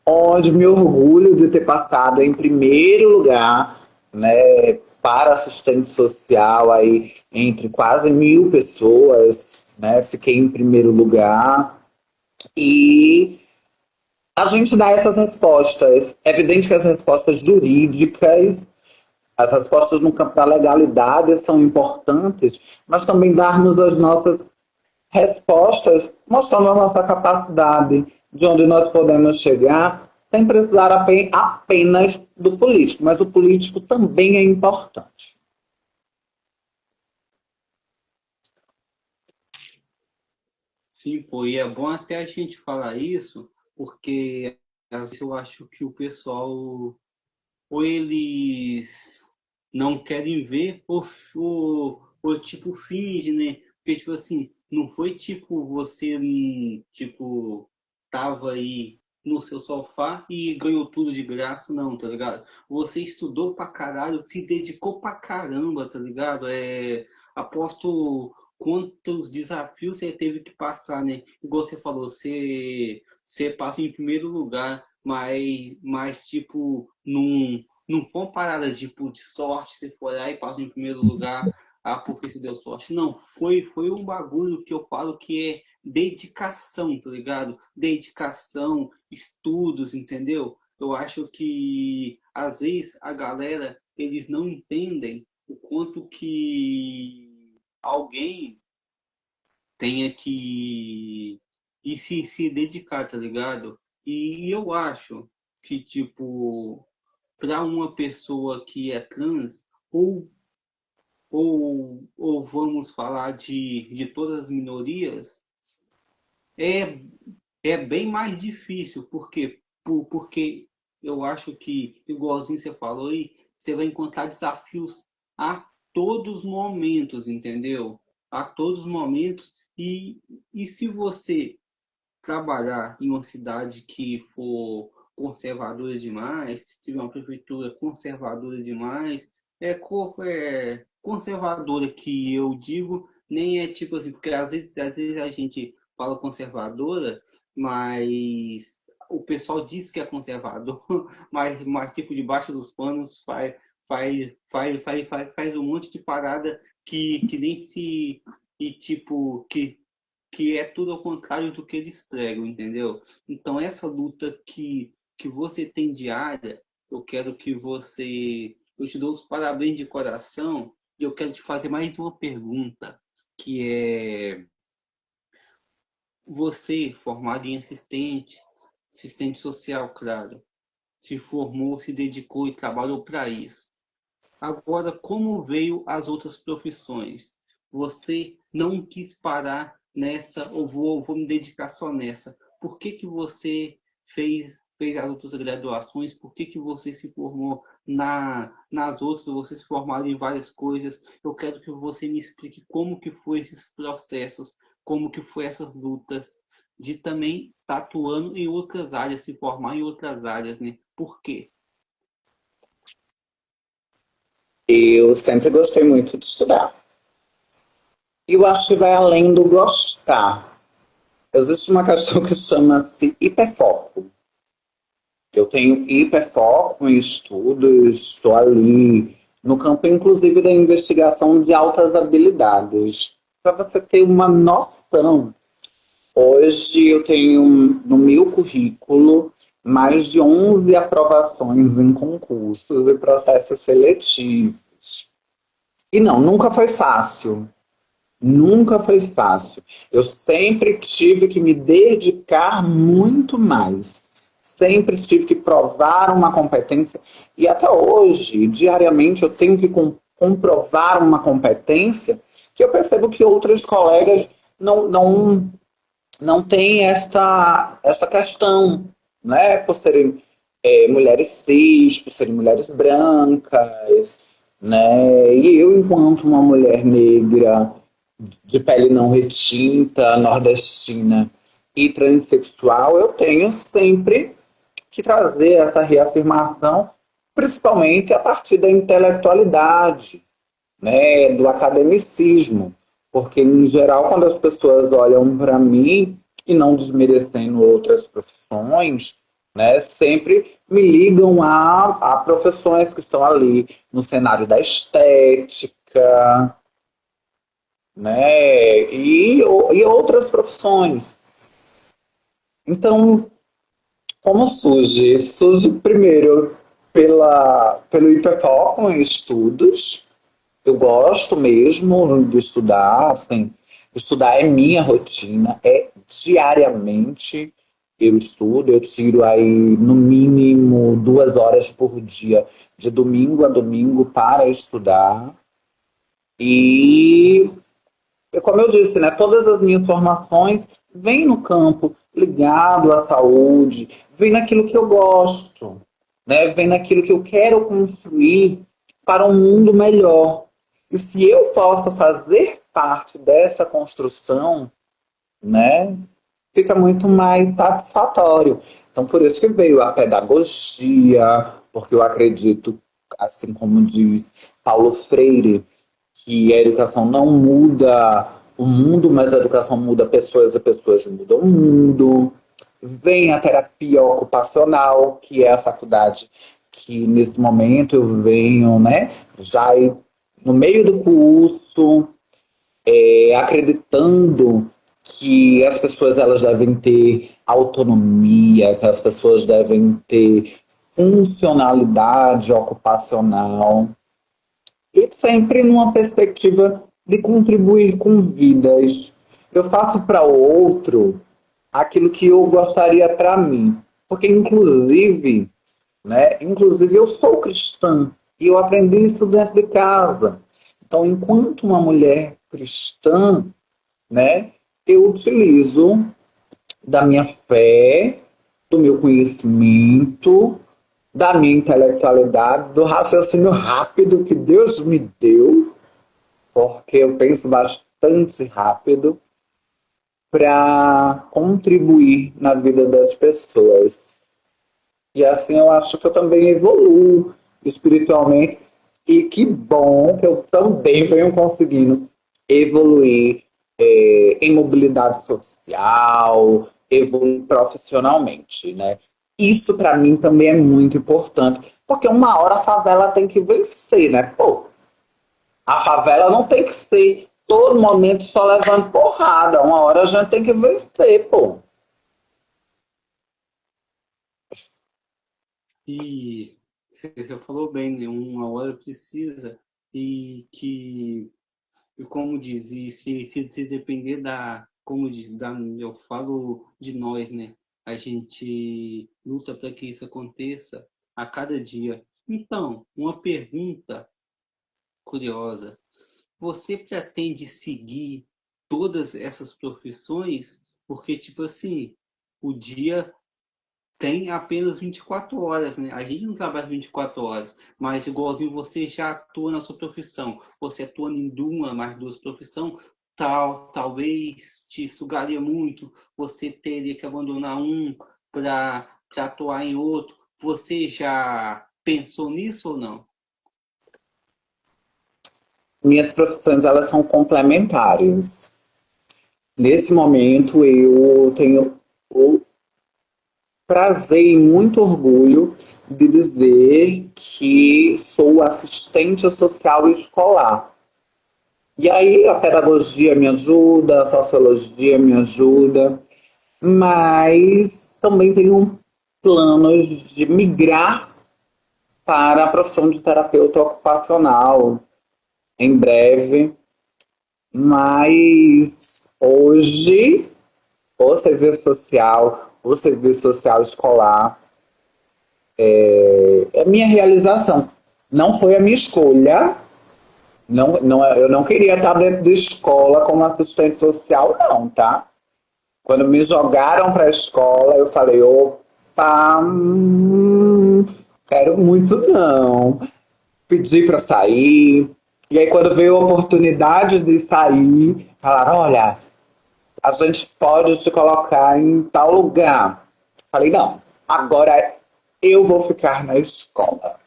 onde me orgulho de ter passado em primeiro lugar, né, para assistente social aí entre quase 1.000 pessoas, né, fiquei em primeiro lugar e a gente dá essas respostas. É evidente que as respostas jurídicas, as respostas no campo da legalidade são importantes, mas também darmos as nossas respostas mostrando a nossa capacidade de onde nós podemos chegar sem precisar apenas do político, mas o político também é importante. Sim, pô, e é bom até a gente falar isso, porque às vezes eu acho que o pessoal, ou eles não querem ver, ou tipo, finge, né? Porque, tipo assim, não foi tipo você, tipo, tava aí no seu sofá e ganhou tudo de graça, não, tá ligado? Você estudou pra caralho, se dedicou pra caramba, tá ligado? Aposto quantos desafios você teve que passar, né? Igual você falou, você passa em primeiro lugar, mas tipo, não foi uma parada tipo, de sorte, você foi lá e passou em primeiro lugar, porque se deu sorte. Não, foi um bagulho que eu falo que é dedicação, tá ligado? Dedicação, estudos, entendeu? Eu acho que às vezes a galera, eles não entendem o quanto que alguém tenha que se dedicar, tá ligado? E eu acho que, tipo, para uma pessoa que é trans, ou, ou vamos falar de todas as minorias, é, é bem mais difícil, porque eu acho que, igualzinho você falou aí, você vai encontrar desafios a todos os momentos, entendeu? A todos os momentos. E se você trabalhar em uma cidade que for conservadora demais, tiver uma prefeitura conservadora demais, conservadora que eu digo, nem é tipo assim, porque às vezes a gente fala conservadora, mas o pessoal diz que é conservador, mas tipo, debaixo dos panos faz um monte de parada que nem se. E tipo, que é tudo ao contrário do que eles pregam, entendeu? Então, essa luta que você tem diária eu quero que você... Eu te dou os parabéns de coração e eu quero te fazer mais uma pergunta, que é... Você, formado em assistente social, claro, se formou, se dedicou e trabalhou para isso. Agora, como veio as outras profissões? Você não quis parar nessa, ou vou me dedicar só nessa. Por que que você fez as outras graduações? Por que que você se formou nas outras? Você se formou em várias coisas. Eu quero que você me explique como que foi esses processos, como que foi essas lutas de também estar atuando em outras áreas, se formar em outras áreas, né? Por quê? Eu sempre gostei muito de estudar. E eu acho que vai além do gostar. Existe uma questão que chama-se hiperfoco. Eu tenho hiperfoco em estudos, estou ali no campo, inclusive, da investigação de altas habilidades. Para você ter uma noção, hoje eu tenho no meu currículo mais de 11 aprovações em concursos e processos seletivos. E não, nunca foi fácil. Nunca foi fácil. Eu sempre tive que me dedicar muito mais. Sempre tive que provar uma competência. E até hoje, diariamente, eu tenho que comprovar uma competência que eu percebo que outros colegas não têm essa questão, né? Por serem mulheres cis, por serem mulheres brancas, né? E eu, enquanto uma mulher negra, de pele não retinta, nordestina e transexual, eu tenho sempre que trazer essa reafirmação, principalmente a partir da intelectualidade, né, do academicismo. Porque, em geral, quando as pessoas olham para mim, e não desmerecendo outras profissões, né, sempre me ligam a profissões que estão ali no cenário da estética, né? E outras profissões. Então, como surge? Surge primeiro pelo hiperfoco em estudos. Eu gosto mesmo de estudar, assim, estudar é minha rotina, é diariamente eu estudo, eu tiro aí no mínimo 2 horas por dia, de domingo a domingo, para estudar. E como eu disse, né, todas as minhas formações vêm no campo ligado à saúde, vem naquilo que eu gosto, né, vem naquilo que eu quero construir para um mundo melhor. E se eu posso fazer parte dessa construção, né, fica muito mais satisfatório. Então, por isso que veio a pedagogia, porque eu acredito, assim como diz Paulo Freire, que a educação não muda o mundo, mas a educação muda pessoas e pessoas mudam o mundo. Vem a terapia ocupacional, que é a faculdade que nesse momento eu venho, né, já no meio do curso, acreditando que as pessoas elas devem ter autonomia, que as pessoas devem ter funcionalidade ocupacional. E sempre numa perspectiva de contribuir com vidas. Eu faço para o outro aquilo que eu gostaria para mim. Porque, inclusive, né, inclusive eu sou cristã e eu aprendi isso dentro de casa. Então, enquanto uma mulher cristã, né, eu utilizo da minha fé, do meu conhecimento, da minha intelectualidade, do raciocínio rápido que Deus me deu, porque eu penso bastante rápido, para contribuir na vida das pessoas. E assim eu acho que eu também evoluo espiritualmente. E que bom que eu também venho conseguindo evoluir em mobilidade social, evoluir profissionalmente, né? Isso para mim também é muito importante, porque uma hora a favela tem que vencer, né? Pô, a favela não tem que ser todo momento só levando porrada. Uma hora a gente tem que vencer, pô. E Você já falou bem, né? Uma hora precisa e como diz, e se depender como diz, eu falo de nós, né? A gente luta para que isso aconteça a cada dia. Então, uma pergunta curiosa. Você pretende seguir todas essas profissões? Porque, tipo assim, o dia tem apenas 24 horas, né? A gente não trabalha 24 horas, mas igualzinho você já atua na sua profissão. Você atua em mais duas profissões, talvez te sugaria muito, você teria que abandonar um para atuar em outro. Você já pensou nisso ou não? Minhas profissões, elas são complementares. Nesse momento, eu tenho o prazer e muito orgulho de dizer que sou assistente social escolar. E aí a pedagogia me ajuda, a sociologia me ajuda, mas também tenho planos de migrar para a profissão de terapeuta ocupacional em breve, mas hoje o serviço social escolar é a minha realização. Não foi a minha escolha. Eu não queria estar dentro de escola como assistente social, não, tá? Quando me jogaram para a escola, eu falei, opa, quero muito não. Pedi para sair. E aí, quando veio a oportunidade de sair, falaram, olha, a gente pode te colocar em tal lugar. Falei, não, agora eu vou ficar na escola.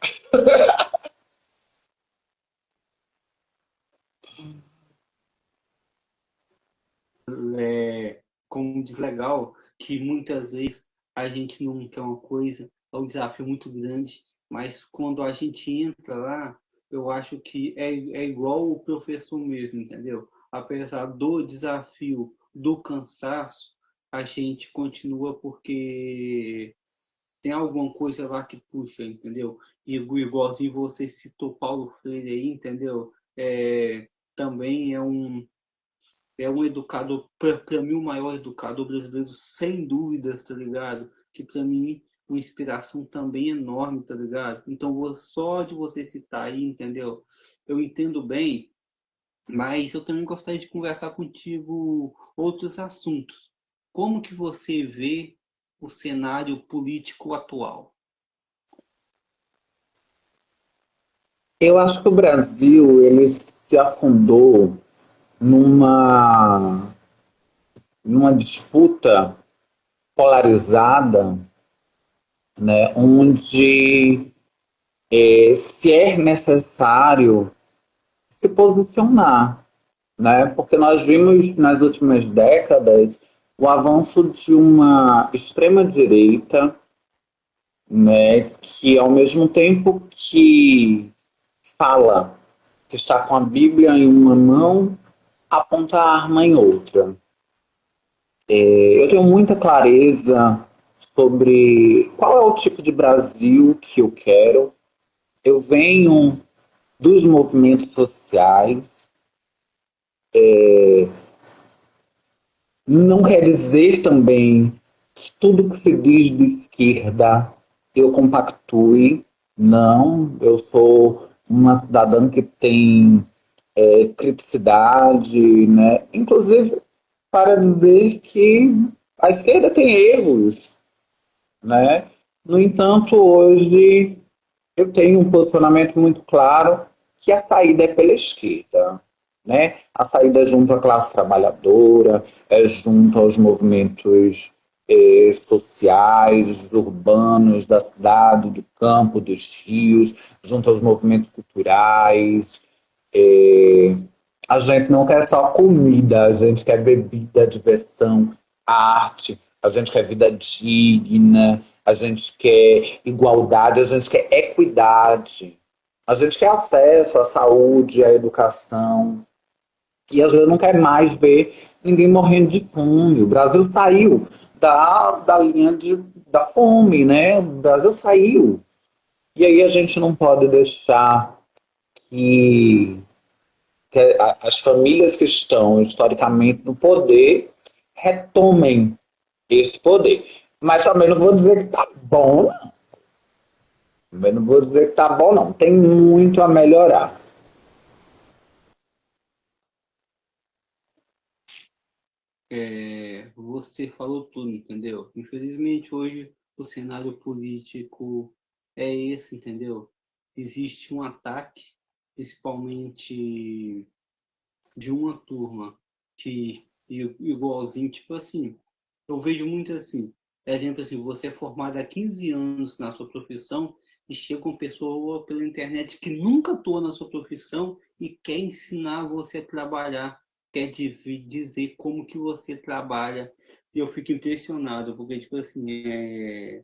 Como diz legal, que muitas vezes a gente não quer uma coisa, é um desafio muito grande, mas quando a gente entra lá, eu acho que é igual o professor mesmo, entendeu? Apesar do desafio, do cansaço, a gente continua porque tem alguma coisa lá que puxa, entendeu? E igualzinho você citou Paulo Freire aí, entendeu? Também é um educador, para mim, o maior educador brasileiro, sem dúvidas, tá ligado? Que para mim, uma inspiração também enorme, tá ligado? Então, só de você citar aí, entendeu? Eu entendo bem, mas eu também gostaria de conversar contigo outros assuntos. Como que você vê o cenário político atual? Eu acho que o Brasil ele se afundou numa, numa disputa polarizada, né, onde se é necessário se posicionar, né, porque nós vimos nas últimas décadas o avanço de uma extrema-direita, né, que ao mesmo tempo que fala que está com a Bíblia em uma mão, aponta a arma em outra. Eu tenho muita clareza sobre qual é o tipo de Brasil que eu quero. Eu venho dos movimentos sociais. Não quer dizer também que tudo que se diz de esquerda eu compactue. Não, eu sou uma cidadã que tem criticidade, né? Inclusive para dizer que a esquerda tem erros, né? No entanto, hoje eu tenho um posicionamento muito claro que a saída é pela esquerda, né? A saída é junto à classe trabalhadora, é junto aos movimentos sociais, urbanos, da cidade, do campo, dos rios, junto aos movimentos culturais. É, a gente não quer só comida, a gente quer bebida, diversão, arte, a gente quer vida digna, a gente quer igualdade, a gente quer equidade, a gente quer acesso à saúde, à educação. E a gente não quer mais ver ninguém morrendo de fome. O Brasil saiu da linha da fome, né? O Brasil saiu. E aí a gente não pode deixar que, as famílias que estão historicamente no poder retomem esse poder. Mas também não vou dizer que tá bom, não. Também não vou dizer que tá bom, não. Tem muito a melhorar. Você falou tudo, entendeu? Infelizmente, hoje, o cenário político é esse, entendeu? Existe um ataque, principalmente de uma turma que, igualzinho, tipo assim, eu vejo muito assim, exemplo assim, você é formado há 15 anos na sua profissão e chega uma pessoa pela internet que nunca atuou na sua profissão e quer ensinar você a trabalhar, quer dizer como que você trabalha. E eu fico impressionado, porque, tipo assim, é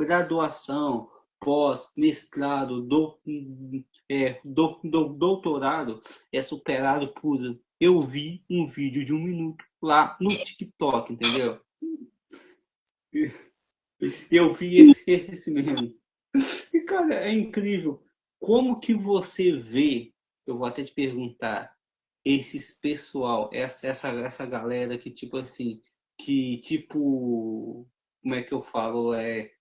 graduação, pós, mestrado, doutorado é superado por eu vi um vídeo de 1 minuto lá no TikTok, entendeu? Eu vi esse meme. E, cara, é incrível. Como que você vê, eu vou até te perguntar, esses pessoal, essa galera que, tipo assim, que, tipo, como é que eu falo?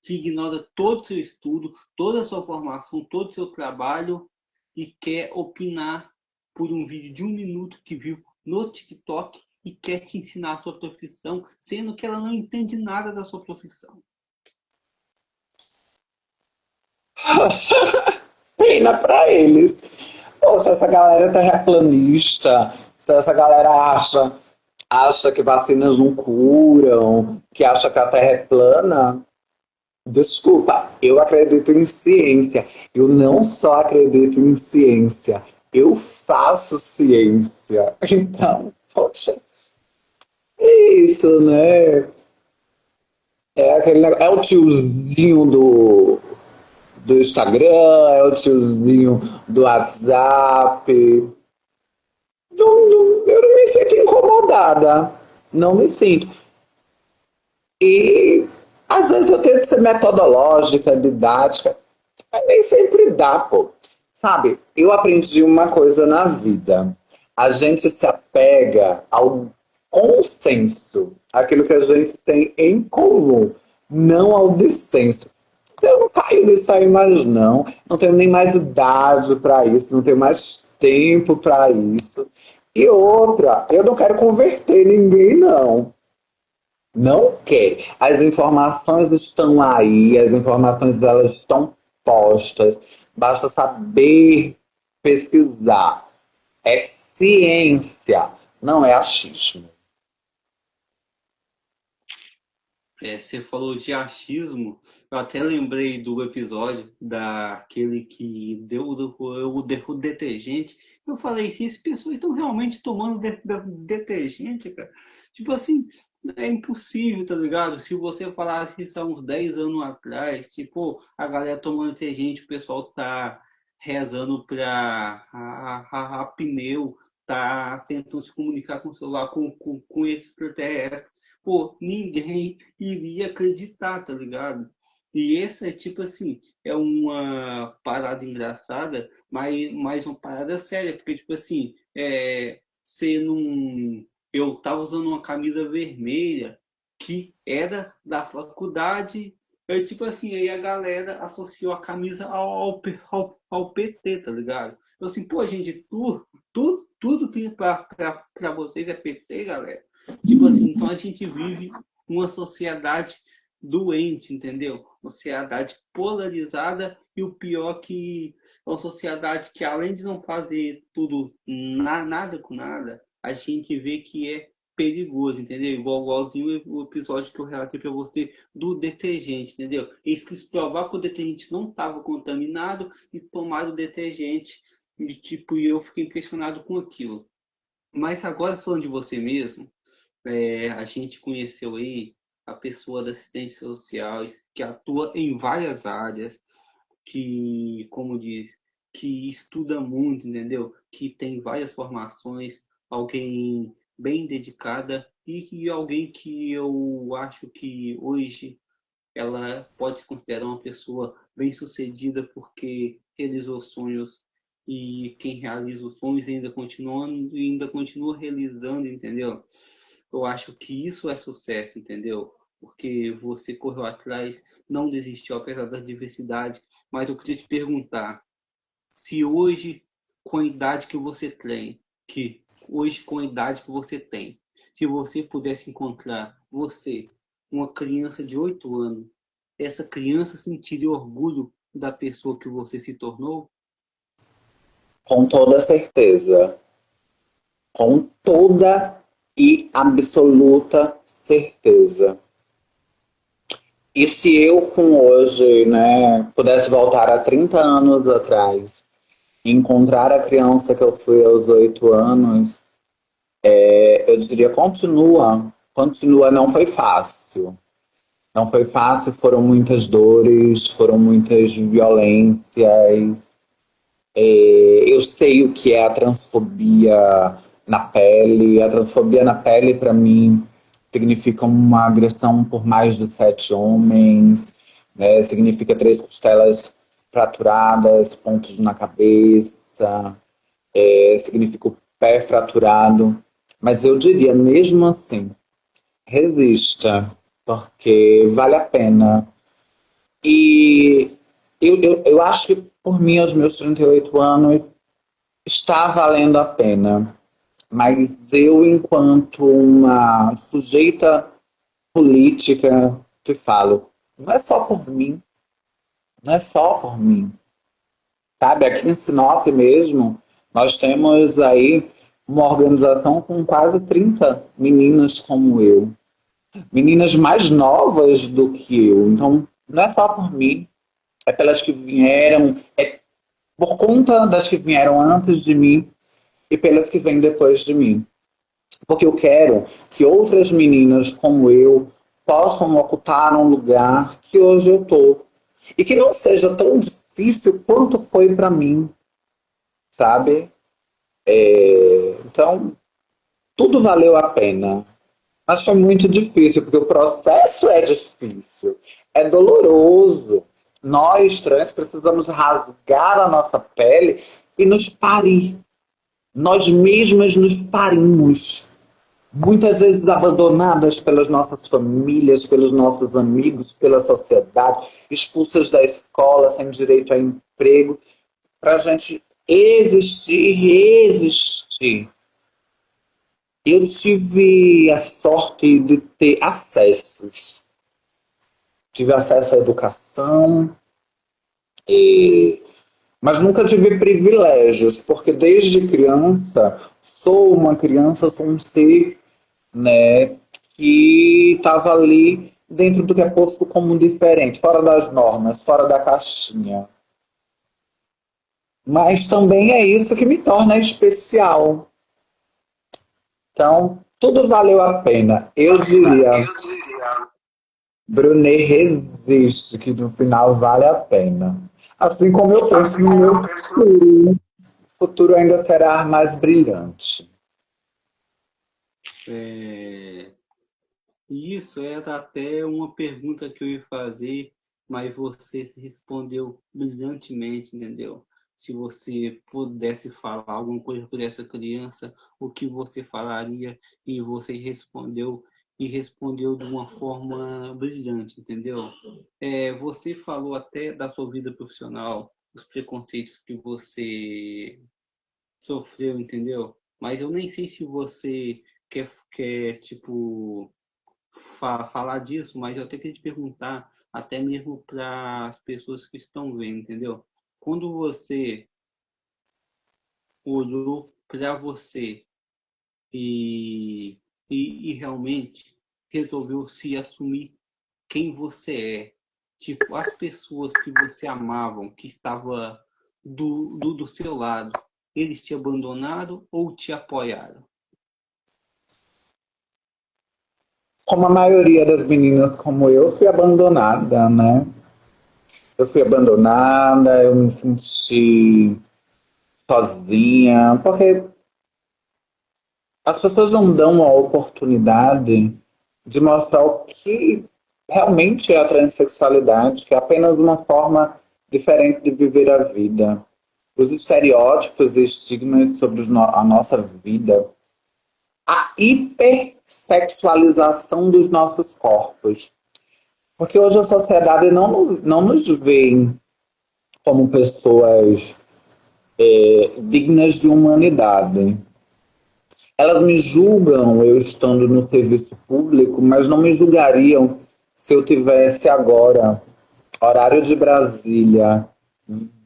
Que ignora todo o seu estudo, toda a sua formação, todo o seu trabalho e quer opinar por um vídeo de 1 minuto que viu no TikTok e quer te ensinar a sua profissão, sendo que ela não entende nada da sua profissão. Nossa, pena pra eles. Ou se essa galera é terraplanista, se essa galera acha que vacinas não curam, que acha que a Terra é plana, desculpa, eu acredito em ciência. Eu não só acredito em ciência, eu faço ciência. Então, poxa, é isso, né? É o tiozinho do Instagram, é o tiozinho do WhatsApp. Eu não me sinto incomodada. Não me sinto. E às vezes eu tento ser metodológica, didática, mas nem sempre dá, pô. Sabe, eu aprendi uma coisa na vida. A gente se apega ao consenso, aquilo que a gente tem em comum, não ao dissenso. Eu não caio nisso aí mais, não. Não tenho nem mais idade para isso, não tenho mais tempo para isso. E outra, eu não quero converter ninguém, não. Não quero. As informações estão aí, as informações elas estão postas. Basta saber pesquisar. É ciência, não é achismo. Você falou de achismo, eu até lembrei do episódio daquele que deu o detergente. Eu falei, se as pessoas estão realmente tomando detergente, cara, tipo assim, é impossível, tá ligado? Se você falasse isso há uns 10 anos atrás, tipo, a galera tomando detergente, o pessoal tá rezando pra a pneu, tá tentando se comunicar com o celular, com esses extraterrestres. Pô, ninguém iria acreditar, tá ligado? E essa é tipo assim, é uma parada engraçada, mas uma parada séria, porque tipo assim, você não. Eu tava usando uma camisa vermelha que era da faculdade. Tipo assim, aí a galera associou a camisa ao PT, tá ligado? Eu assim, pô, gente, tudo que pra vocês é PT, galera. Tipo assim, então a gente vive uma sociedade doente, entendeu? Uma sociedade polarizada e o pior que é uma sociedade que além de não fazer tudo nada com nada, a gente vê que é perigoso, entendeu? Igualzinho o episódio que eu relatei para você do detergente, entendeu? Eles quis provar que o detergente não estava contaminado e tomaram o detergente e tipo, eu fiquei impressionado com aquilo. Mas agora falando de você mesmo, a gente conheceu aí a pessoa da assistência social que atua em várias áreas, que, como diz, que estuda muito, entendeu? Que tem várias formações, alguém bem dedicada e alguém que eu acho que hoje ela pode se considerar uma pessoa bem-sucedida porque realizou sonhos, e quem realiza os sonhos ainda continua realizando, entendeu? Eu acho que isso é sucesso, entendeu? Porque você correu atrás, não desistiu apesar das diversidades. Mas eu queria te perguntar, se hoje, com a idade que você tem, se você pudesse encontrar você, uma criança de 8 anos, essa criança sentiria orgulho da pessoa que você se tornou? Com toda certeza. Com toda e absoluta certeza. E se eu, com hoje, né, pudesse voltar a 30 anos atrás e encontrar a criança que eu fui aos 8 anos, eu diria, continua. Continua, não foi fácil. Não foi fácil, foram muitas dores, foram muitas violências. Eu sei o que é a transfobia na pele. A transfobia na pele, para mim, significa uma agressão por mais de 7 homens, né? Significa 3 costelas fraturadas, pontos na cabeça, significa o pé fraturado. Mas eu diria, mesmo assim, resista, porque vale a pena. E eu acho que por mim, aos meus 38 anos, está valendo a pena. Mas eu, enquanto uma sujeita política, te falo, não é só por mim, não é só por mim. Sabe, aqui em Sinop mesmo, nós temos aí uma organização com quase 30 meninas como eu. Meninas mais novas do que eu. Então, não é só por mim, é pelas que vieram, é por conta das que vieram antes de mim e pelas que vêm depois de mim. Porque eu quero que outras meninas como eu possam ocupar um lugar que hoje eu estou. E que não seja tão difícil quanto foi para mim, sabe? Então, tudo valeu a pena. Mas foi muito difícil, porque o processo é difícil, é doloroso. Nós, trans, precisamos rasgar a nossa pele e nos parir. Nós mesmas nos parimos. Muitas vezes abandonadas pelas nossas famílias, pelos nossos amigos, pela sociedade, expulsas da escola, sem direito a emprego, para a gente existir e resistir. Eu tive a sorte de ter acessos. Tive acesso à educação, mas nunca tive privilégios, porque desde criança sou um ser, né, que estava ali dentro do que é posto como diferente, fora das normas, fora da caixinha. Mas também é isso que me torna especial. Então, tudo valeu a pena. Eu diria, Brunet resiste, que no final vale a pena. Assim como eu penso no meu futuro. O futuro ainda será mais brilhante. Isso era até uma pergunta que eu ia fazer, mas você respondeu brilhantemente, entendeu? Se você pudesse falar alguma coisa por essa criança, o que você falaria? E você respondeu de uma forma brilhante, entendeu? Você falou até da sua vida profissional, os preconceitos que você sofreu, entendeu? Mas eu nem sei se você quer tipo falar disso, mas eu tenho que te perguntar, até mesmo para as pessoas que estão vendo, entendeu? Quando você olhou para você e, e realmente resolveu se assumir quem você é, tipo, as pessoas que você amavam, que estavam do seu lado, eles te abandonaram ou te apoiaram? Como a maioria das meninas como eu, fui abandonada, né? Eu fui abandonada, eu me senti sozinha, porque as pessoas não dão a oportunidade de mostrar o que realmente é a transexualidade, que é apenas uma forma diferente de viver a vida. Os estereótipos e estigmas sobre a nossa vida, a hipersexualização dos nossos corpos. Porque hoje a sociedade não nos vê como pessoas dignas de humanidade. Elas me julgam eu estando no serviço público, mas não me julgariam se eu tivesse agora horário de Brasília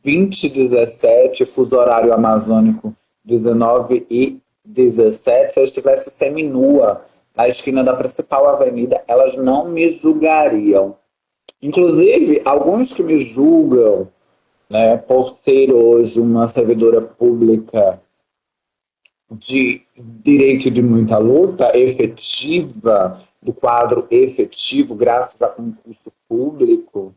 20:17, fuso horário amazônico 19:17. Se eu estivesse seminua na esquina da principal avenida, elas não me julgariam. Inclusive, alguns que me julgam, né, por ser hoje uma servidora pública de direito de muita luta, efetiva, do quadro efetivo, graças a concurso público,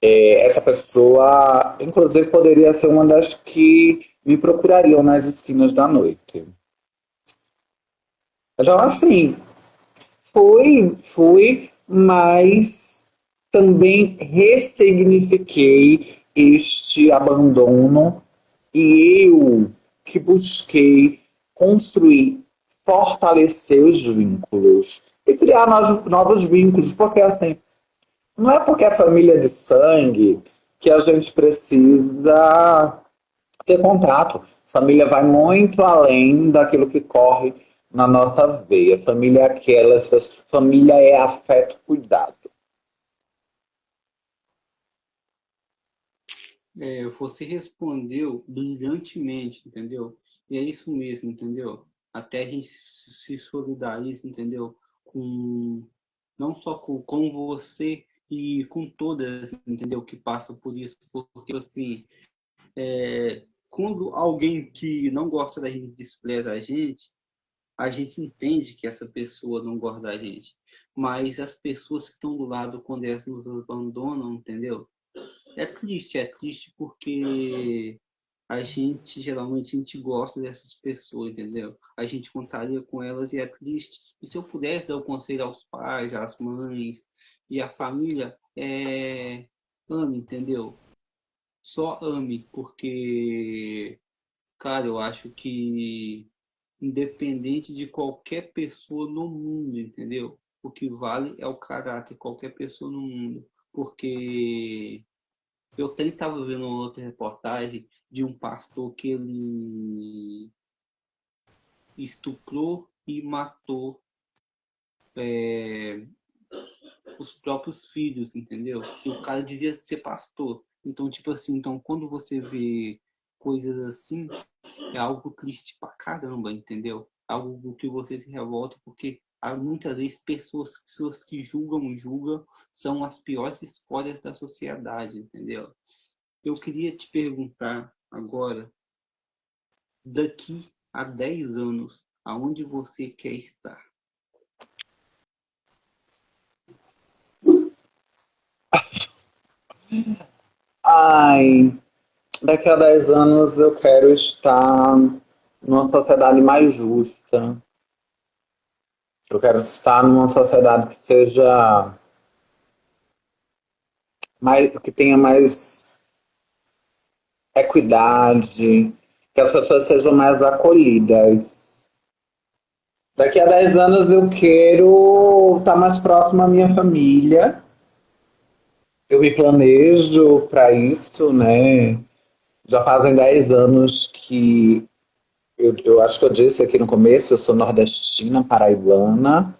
essa pessoa, inclusive, poderia ser uma das que me procurariam nas esquinas da noite. Então, assim, fui, mas também ressignifiquei este abandono e eu que busquei construir, fortalecer os vínculos e criar novos vínculos, porque assim, não é porque é família de sangue que a gente precisa ter contato. Família vai muito além daquilo que corre na nossa veia. Família é aquelas, família é afeto, cuidado. Você respondeu brilhantemente, entendeu? E é isso mesmo, entendeu? Até a gente se solidariza, entendeu? Com, não só com você e com todas, entendeu? Que passam por isso, porque assim, quando alguém que não gosta da gente despreza a gente entende que essa pessoa não gosta da gente. Mas as pessoas que estão do lado quando elas nos abandonam, entendeu? É triste porque geralmente a gente gosta dessas pessoas, entendeu? A gente contaria com elas e é triste. E se eu pudesse dar o conselho aos pais, às mães e à família, ame, entendeu? Só ame, porque, cara, eu acho que independente de qualquer pessoa no mundo, entendeu? O que vale é o caráter de qualquer pessoa no mundo. Porque eu até estava vendo uma outra reportagem de um pastor que ele estuprou e matou os próprios filhos, entendeu? E o cara dizia ser pastor. Então, tipo assim, então quando você vê coisas assim, é algo triste pra caramba, entendeu? Algo do que você se revolta, porque há muitas vezes pessoas que julgam são as piores escolhas da sociedade, entendeu? Eu queria te perguntar agora, daqui a 10 anos, aonde você quer estar? Ai, daqui a 10 anos eu quero estar numa sociedade mais justa. Eu quero estar numa sociedade que seja mais, que tenha mais equidade, que as pessoas sejam mais acolhidas. Daqui a 10 anos eu quero estar mais próximo à minha família. Eu me planejo para isso, né? Já fazem 10 anos que eu acho que eu disse aqui no começo, eu sou nordestina, paraibana.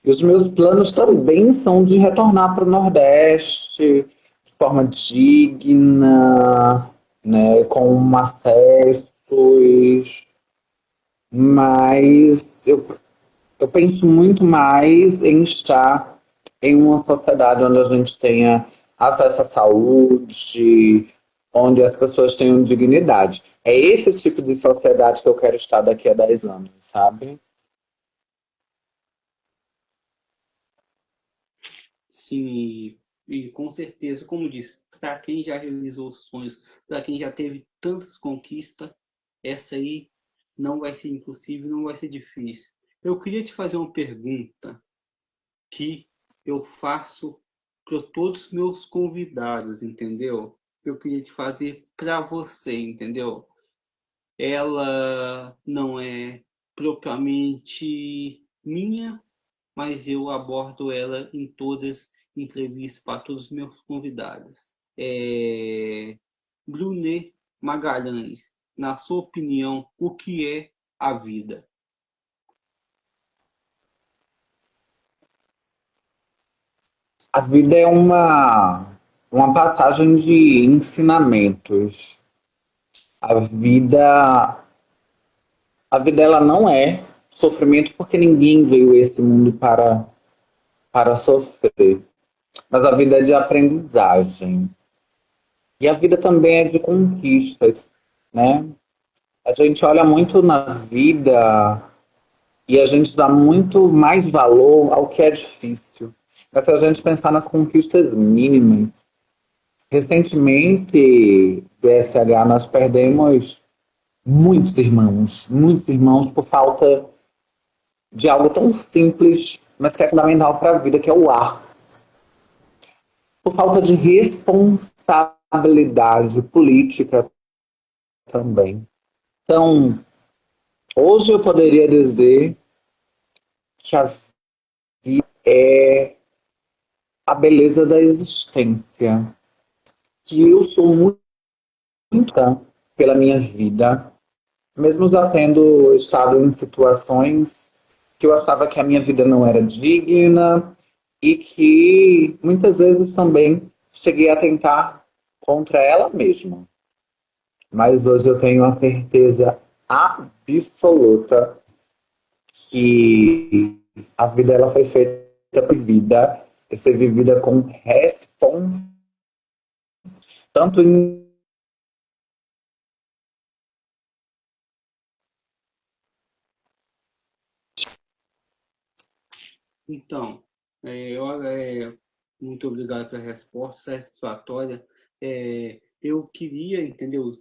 E os meus planos também são de retornar para o Nordeste de forma digna, né, com acessos, mas eu penso muito mais em estar em uma sociedade onde a gente tenha acesso à saúde, onde as pessoas tenham dignidade. É esse tipo de sociedade que eu quero estar daqui a 10 anos, sabe? Sim, e com certeza, como disse, para quem já realizou os sonhos, para quem já teve tantas conquistas, essa aí não vai ser impossível, não vai ser difícil. Eu queria te fazer uma pergunta que eu faço para todos os meus convidados, entendeu? Eu queria te fazer para você, entendeu? Ela não é propriamente minha, mas eu abordo ela em todas as entrevistas para todos os meus convidados. Brunet Magalhães, na sua opinião, o que é a vida? A vida é uma passagem de ensinamentos. A vida, a vida ela não é sofrimento porque ninguém veio a esse mundo para sofrer. Mas a vida é de aprendizagem. E a vida também é de conquistas, né? A gente olha muito na vida e a gente dá muito mais valor ao que é difícil. Mas se a gente pensar nas conquistas mínimas, recentemente, do SH, nós perdemos muitos irmãos por falta de algo tão simples, mas que é fundamental para a vida, que é o ar. Por falta de responsabilidade política também. Então, hoje eu poderia dizer que a vida é a beleza da existência. Que eu sou muito grata pela minha vida, mesmo já tendo estado em situações que eu achava que a minha vida não era digna e que muitas vezes também cheguei a tentar contra ela mesma. Mas hoje eu tenho a certeza absoluta que a vida ela foi feita por vida e ser vivida com responsabilidade, tanto em Então, muito obrigado pela resposta satisfatória. Eu queria, entendeu?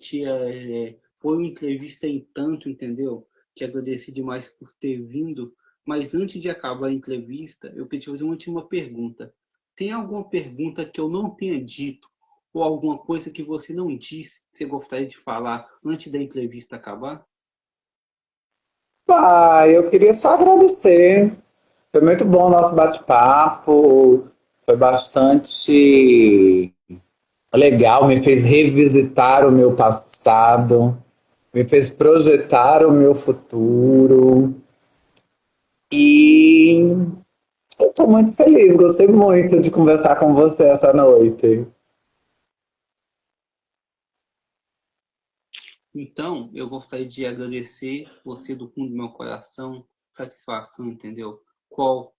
Foi uma entrevista em tanto, entendeu? Te agradeci demais por ter vindo. Mas antes de acabar a entrevista, eu queria te fazer uma última pergunta. Tem alguma pergunta que eu não tenha dito ou alguma coisa que você não disse que você gostaria de falar antes da entrevista acabar? eu queria só agradecer. Foi muito bom o nosso bate-papo. Foi bastante legal, me fez revisitar o meu passado, me fez projetar o meu futuro. E eu estou muito feliz, gostei muito de conversar com você essa noite. Então, eu gostaria de agradecer você do fundo do meu coração, satisfação, entendeu?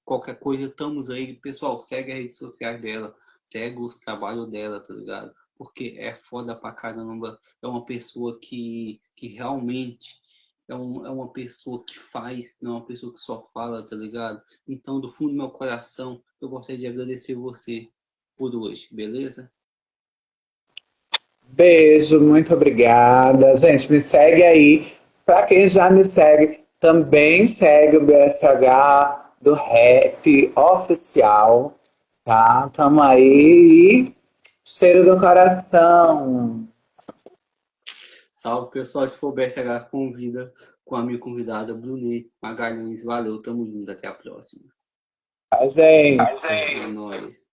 Qualquer coisa, estamos aí. Pessoal, segue as redes sociais dela, segue os trabalhos dela, tá ligado? Porque é foda pra caramba. É uma pessoa que realmente é uma pessoa que faz, não é uma pessoa que só fala, tá ligado? Então, do fundo do meu coração, eu gostaria de agradecer você por hoje, beleza? Beijo, muito obrigada. Gente, me segue aí. Para quem já me segue, também segue o BSH do Rap Oficial, tá? Tamo aí. Cheiro do coração. Salve, pessoal. Se for BSH, convida com a minha convidada, Brunet Magalhães. Valeu, tamo junto. Até a próxima. A gente. É nóis.